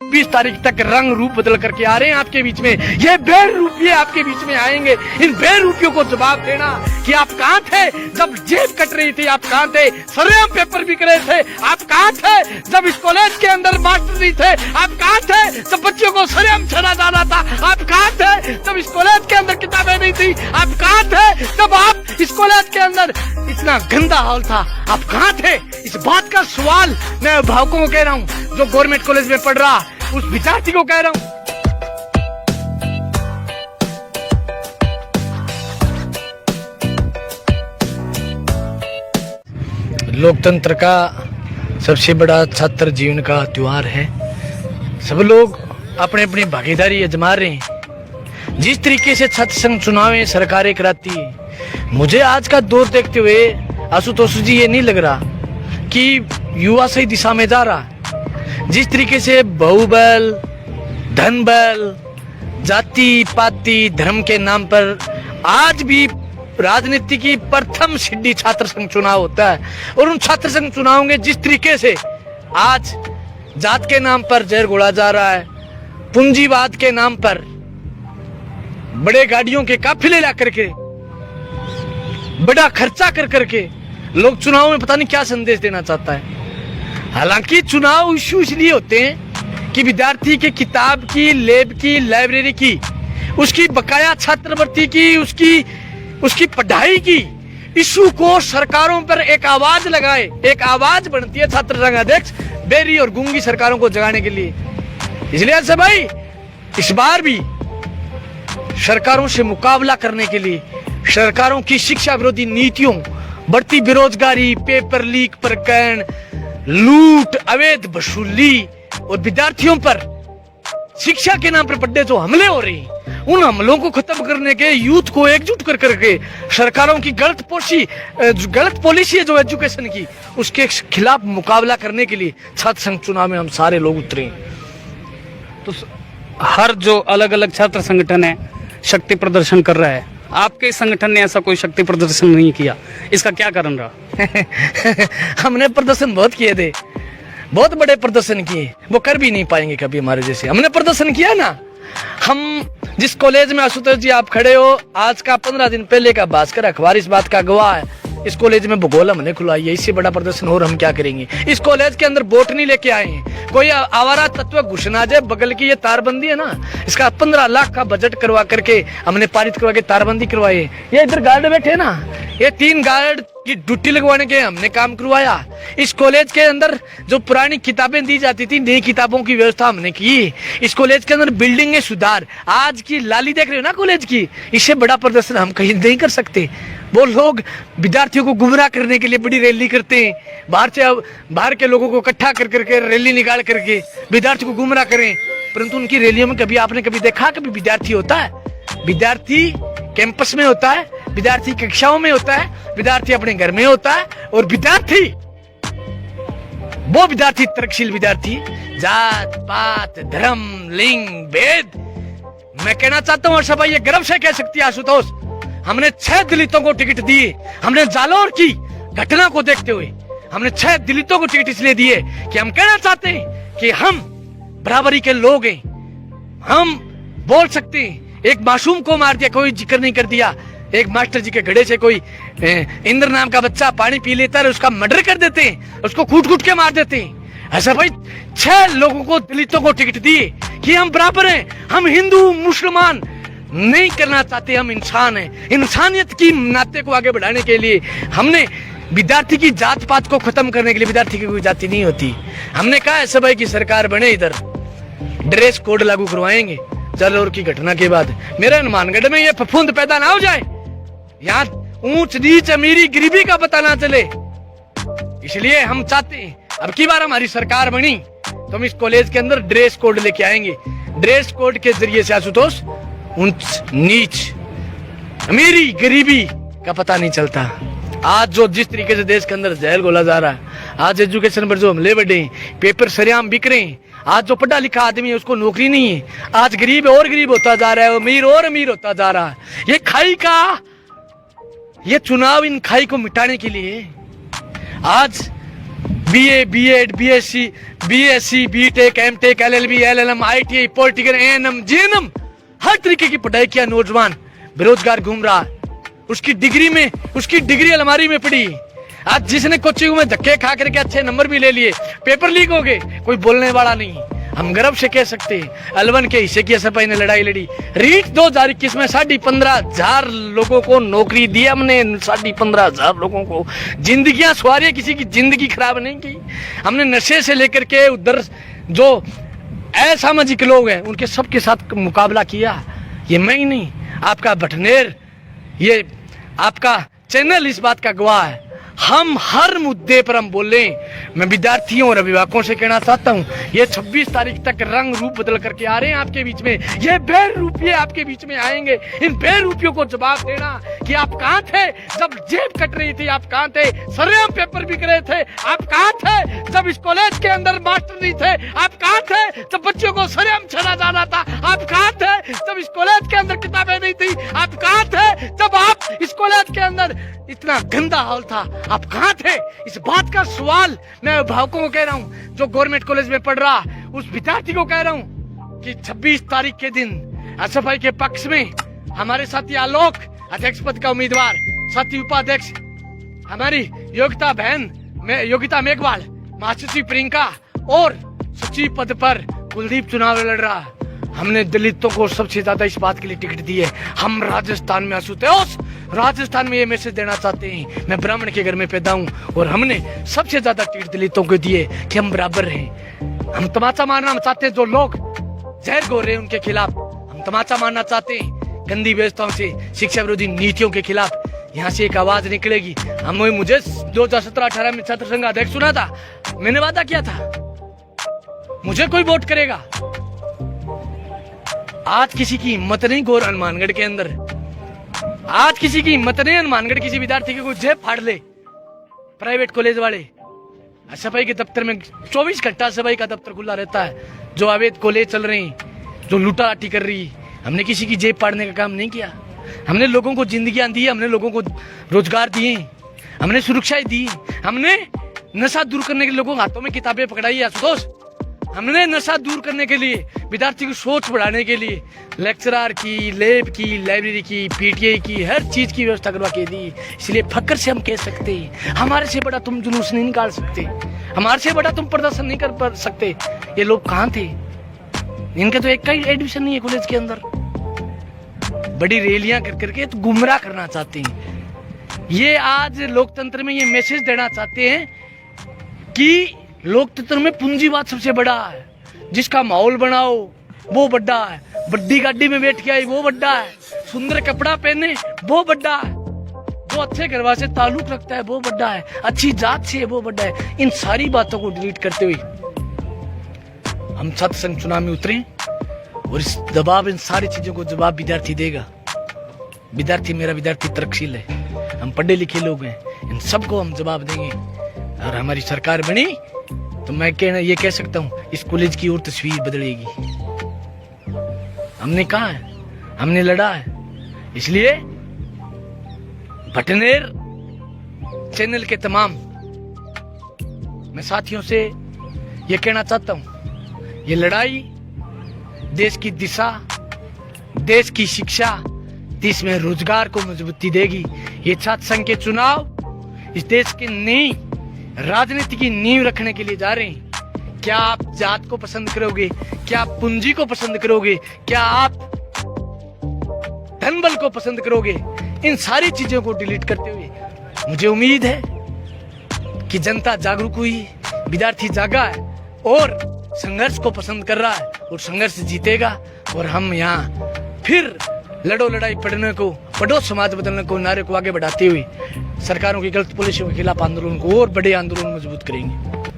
26 तारीख तक रंग रूप बदल करके आ रहे हैं आपके बीच में। ये बेरूपिये आपके बीच में आएंगे। इन बेरूपियों को जवाब देना कि आप कहाँ थे जब जेब कट रही थी, आप कहाँ थे सरेआम पेपर बिक रहे थे, आप कहाँ थे जब इस कॉलेज के अंदर मास्टर नहीं थे, आप कहाँ थे जब बच्चों को सरेआम छेड़ा जा रहा था, आप कहाँ थे जब इस कॉलेज के अंदर किताबें नहीं थी, आप कहाँ थे जब आप इस कॉलेज के अंदर इतना गंदा हाल था, आप कहाँ थे? इस बात का सवाल मैं अभिभावकों को कह रहा हूँ, जो गवर्नमेंट कॉलेज में पढ़ रहा उस विद्यार्थी को कह रहा हूँ। लोकतंत्र का सबसे बड़ा छात्र जीवन का त्योहार है। सब लोग अपनी अपनी भागीदारी आजमा रहे हैं। जिस तरीके से छात्र संघ चुनावें सरकारें कराती है, मुझे आज का दौर देखते हुए आशुतोष जी ये नहीं लग रहा कि युवा सही दिशा में जा रहा। जिस तरीके से बहुबल, धनबल, जाति पाति, धर्म के नाम पर आज भी राजनीति की प्रथम सीढ़ी छात्र संघ चुनाव होता है, और उन छात्र संघ चुनावों में जिस तरीके से आज जात के नाम पर जहर घोला जा रहा है, पूंजीवाद के नाम पर बड़े गाड़ियों के काफिले ला करके, बड़ा खर्चा कर करके लोग चुनाव में पता नहीं क्या संदेश देना चाहता है। हालांकि चुनाव इश्यू इसलिए होते हैं कि विद्यार्थी के किताब की, लैब की, लाइब्रेरी की, उसकी बकाया छात्रवृत्ति की, उसकी पढ़ाई की इश्यू को सरकारों पर एक आवाज लगाए। एक आवाज बनती है छात्र संघ अध्यक्ष बेरी और गूंगी सरकारों को जगाने के लिए। इसलिए से भाई इस बार भी सरकारों से मुकाबला करने के लिए, सरकारों की शिक्षा विरोधी नीतियों, बढ़ती बेरोजगारी, पेपर लीक प्रकरण, लूट, अवैध वसूली और विद्यार्थियों पर शिक्षा के नाम पर बड़े जो हमले हो रहे हैं, उन हमलों को खत्म करने के, यूथ को एकजुट कर करके सरकारों की गलत पॉलिसी है जो एजुकेशन की, उसके खिलाफ मुकाबला करने के लिए छात्र संघ चुनाव में हम सारे लोग उतरे हैं। तो हर जो अलग अलग छात्र संगठन है शक्ति प्रदर्शन कर रहा है, आपके संगठन ने ऐसा कोई शक्ति प्रदर्शन नहीं किया, इसका क्या कारण रहा? हमने प्रदर्शन बहुत किए थे, बहुत बड़े प्रदर्शन किए, वो कर भी नहीं पाएंगे कभी हमारे जैसे। हमने प्रदर्शन किया ना। हम जिस कॉलेज में आशुतोष जी आप खड़े हो, आज का 15 दिन पहले का भास्कर अखबार इस बात का गवाह है। इस कॉलेज में भूगोल हमने खुलवाई है, इससे बड़ा प्रदर्शन और हम क्या करेंगे? इस कॉलेज के अंदर वोट नहीं लेके आए हैं, कोई आवारा तत्व घुसना जाए। बगल की ये तारबंदी है ना, इसका 15 लाख का बजट करवा करके हमने पारित करवा के तारबंदी करवाई। ये इधर गार्ड बैठे ना, ये 3 गार्ड की ड्यूटी लगवाने के हमने काम करवाया। इस कॉलेज के अंदर जो पुरानी किताबें दी जाती थी, नई किताबों की व्यवस्था हमने की। इस कॉलेज के अंदर बिल्डिंगें सुधार, आज की लाली देख रहे हो ना कॉलेज की, इससे बड़ा प्रदर्शन हम कहीं नहीं कर सकते। वो लोग विद्यार्थियों को गुमराह करने के लिए बड़ी रैली करते हैं, बाहर के लोगों को इकट्ठा कर करके रैली निकाल करके विद्यार्थियों को गुमराह करें, परंतु उनकी रैलियों में कभी आपने देखा कभी विद्यार्थी होता है? विद्यार्थी कैंपस में होता है, विद्यार्थी कक्षाओं में होता है, विद्यार्थी अपने घर में होता है, और वो विद्यार्थी तर्कशील विद्यार्थी, जात पात, धर्म, लिंग, भेद, मैं कहना चाहता हूँ भाई, ये गर्व से कह सकती है आशुतोष, हमने 6 दलितों को टिकट दिए। हमने जालोर की घटना को देखते हुए हमने 6 दलितों को टिकट इसलिए दिए कि हम कहना चाहते हैं कि हम बराबरी के लोग हैं, हम बोल सकते हैं। एक मासूम को मार दिया, कोई जिक्र नहीं कर दिया। एक मास्टर जी के घड़े से कोई इंद्र नाम का बच्चा पानी पी लेता है, उसका मर्डर कर देते हैं, उसको कूट के मार देते हैं। ऐसा भाई 6 लोगों को, दलितों को टिकट दिए कि हम बराबर हैं, हम हिंदू मुसलमान नहीं करना चाहते, हम इंसान हैं। इंसानियत की नाते को आगे बढ़ाने के लिए हमने विद्यार्थी की जात पात को खत्म करने के लिए, विद्यार्थी की कोई जाति नहीं होती, हमने कहा ऐसा भाई की सरकार बने, इधर ड्रेस कोड लागू करवाएंगे। जालोर की घटना के बाद मेरे हनुमानगढ़ में ये फफूंद पैदा ना हो जाए, यहाँ ऊंच नीच, अमीरी गरीबी का पता ना चले। इसलिए हम चाहते हैं अब की बार हमारी सरकार बनी तो हम इस कॉलेज के अंदर ड्रेस कोड लेके आएंगे। ड्रेस कोड के जरिए से आशुतोष ऊंच नीच, अमीरी गरीबी का पता नहीं चलता। आज जो जिस तरीके से देश के अंदर जहर घोला जा रहा है, आज एजुकेशन पर जो हमले बढ़े, पेपर सरेआम बिक रहे हैं, आज जो पढ़ा लिखा आदमी है उसको नौकरी नहीं है, आज गरीब और गरीब होता जा रहा है, अमीर और अमीर होता जा रहा है। ये खाई का, ये चुनाव इन खाई को मिटाने के लिए आज BA, BEd, BSc, BSc, BTech, MTech, LLB, LLM, ITI, political, ANM, GNM, हर तरीके की पढ़ाई किया नौजवान बेरोजगार घूम रहा है। उसकी डिग्री अलमारी में पड़ी। आज जिसने कोचिंग में धक्के खा करके अच्छे नंबर भी ले लिए, पेपर लीक हो गए, कोई बोलने वाला नहीं। हम गर्व से कह सकते हैं अलवन के हिस्से की सपाई ने लड़ाई लड़ी। रीट 2021 में 15,500 लोगों को नौकरी दी हमने। 15,500 लोगों को जिंदगियां सवारी, किसी की जिंदगी खराब नहीं की हमने। नशे से लेकर के उधर जो असामाजिक लोग हैं उनके सबके साथ मुकाबला किया। ये मैं ही नहीं, आपका बटनेर, ये आपका चैनल इस बात का गवाह है। हम हर मुद्दे पर हम बोले। मैं विद्यार्थियों और अभिभावकों से कहना चाहता हूँ, ये 26 तारीख तक रंग रूप बदल करके आ रहे हैं आपके बीच में। ये बेरूपिये आपके बीच में आएंगे। इन बेरूपियों को जवाब देना कि आप कहाँ थे जब जेब कट रही थी, आप कहाँ थे सरेआम पेपर बिक रहे थे, आप कहाँ थे जब इस कॉलेज के अंदर मास्टर नहीं थे, आप कहाँ थे जब बच्चों को सरेआम छेड़ा जाना था, आप कहाँ थे जब इस कॉलेज के अंदर किताबें नहीं थी, आप कहाँ थे जब आप इस कॉलेज के अंदर इतना गंदा हाल था, आप कहाँ थे? इस बात का सवाल मैं अभिभावकों को कह रहा हूँ, जो गवर्नमेंट कॉलेज में पढ़ रहा उस विद्यार्थी को कह रहा हूँ कि 26 तारीख के दिन एसएफआई के पक्ष में हमारे साथी आलोक अध्यक्ष पद का उम्मीदवार, साथी उपाध्यक्ष हमारी योगिता मेघवाल, महासचिव प्रियंका और सचिव पद पर कुलदीप चुनाव लड़ रहा है। हमने दलितों को सबसे ज्यादा इस बात के लिए टिकट दी है। हम राजस्थान में असुतोष राजस्थान में ये मैसेज देना चाहते हैं। मैं ब्राह्मण के घर में पैदा हूँ और हमने सबसे ज्यादा टिकट दलितों को दिए कि हम बराबर हैं। हम तमाचा मारना चाहते हैं, जो लोग जहर घोल रहे हैं उनके खिलाफ हम तमाचा मारना चाहते हैं। गंदी व्यवस्थाओं से, शिक्षा विरोधी नीतियों के खिलाफ यहाँ से एक आवाज निकलेगी। मुझे 2017-18 में छात्र संघ अध्यक्ष चुना था, मैंने वादा किया था मुझे कोई वोट करेगा। आज किसी की हिम्मत नहीं गोर हनुमानगढ़ के अंदर, आज किसी की हिम्मत नहीं हनुमानगढ़ किसी विद्यार्थी की कोई जेब फाड़ ले। प्राइवेट कॉलेज वाले सफाई के दफ्तर में 24 घंटा सफाई का दफ्तर खुला रहता है। जो अवैध कॉलेज चल रहे हैं, जो लूटालाटी कर रही, हमने किसी की जेब फाड़ने का काम नहीं किया। हमने लोगों को जिंदगियां दी, हमने लोगों को रोजगार दिए, हमने सुरक्षाएं दी, हमने नशा दूर करने के लिए लोगों के हाथों में किताबें पकड़ाई। आशुतोष, हमने नशा दूर करने के लिए, विद्यार्थी की सोच बढ़ाने के लिए लेक्चरर की, लैब की, लाइब्रेरी की, पीटीआई की, हर चीज की व्यवस्था करवा के दी। इसलिए फक्र से हम कह सकते हैं हमारे से बड़ा तुम जुलूस नहीं निकाल सकते, हमारे से बड़ा तुम प्रदर्शन नहीं कर सकते। ये लोग कहाँ थे? इनका तो एक का ही एडमिशन नहीं है कॉलेज के अंदर। बड़ी रैलियां कर करके तो गुमराह करना चाहते हैं। ये आज लोकतंत्र में ये मैसेज देना चाहते हैं कि लोकतंत्र में पूंजीवाद सबसे बड़ा है। जिसका माहौल बनाओ वो बड़ा है, बड़ी गाड़ी में बैठ के आई वो बड़ा है, सुंदर कपड़ा पहने वो बड़ा है, जो अच्छे घरवा से ताल्लुक रखता है वो बड़ा है, अच्छी जात से है वो बड़ा है। इन सारी बातों को डिलीट करते हुए हम छात्र संघ चुनाव में उतरे और इस दबाव, इन सारी चीजों को जवाब विद्यार्थी देगा। विद्यार्थी, मेरा विद्यार्थी तरक्शील है, हम पढ़े लिखे लोग हैं, इन सबको हम जवाब देंगे। और हमारी सरकार बनी तो मैं ये कह सकता हूँ इस कॉलेज की और तस्वीर बदलेगी। हमने कहा है, हमने लड़ा है। इसलिए बटनेर चैनल के तमाम मैं साथियों से ये कहना चाहता हूँ, ये लड़ाई देश की दिशा, देश की शिक्षा, देश में रोजगार को मजबूती देगी। ये छात्र संघ के चुनाव इस देश की नींव, राजनीति की नींव रखने के लिए जा रहे हैं। क्या आप जात को पसंद करोगे? क्या आप पूंजी को पसंद करोगे? क्या आप धन बल को पसंद करोगे? इन सारी चीजों को डिलीट करते हुए मुझे उम्मीद है कि जनता जागरूक हुई, विद्यार्थी जागा है और संघर्ष को पसंद कर रहा है और संघर्ष जीतेगा। और हम यहाँ फिर लड़ो लड़ाई पढ़ो समाज बदलने को नारे को आगे बढ़ाते हुए सरकारों की गलत पॉलिसियों के खिलाफ आंदोलन को और बड़े आंदोलन मजबूत करेंगे।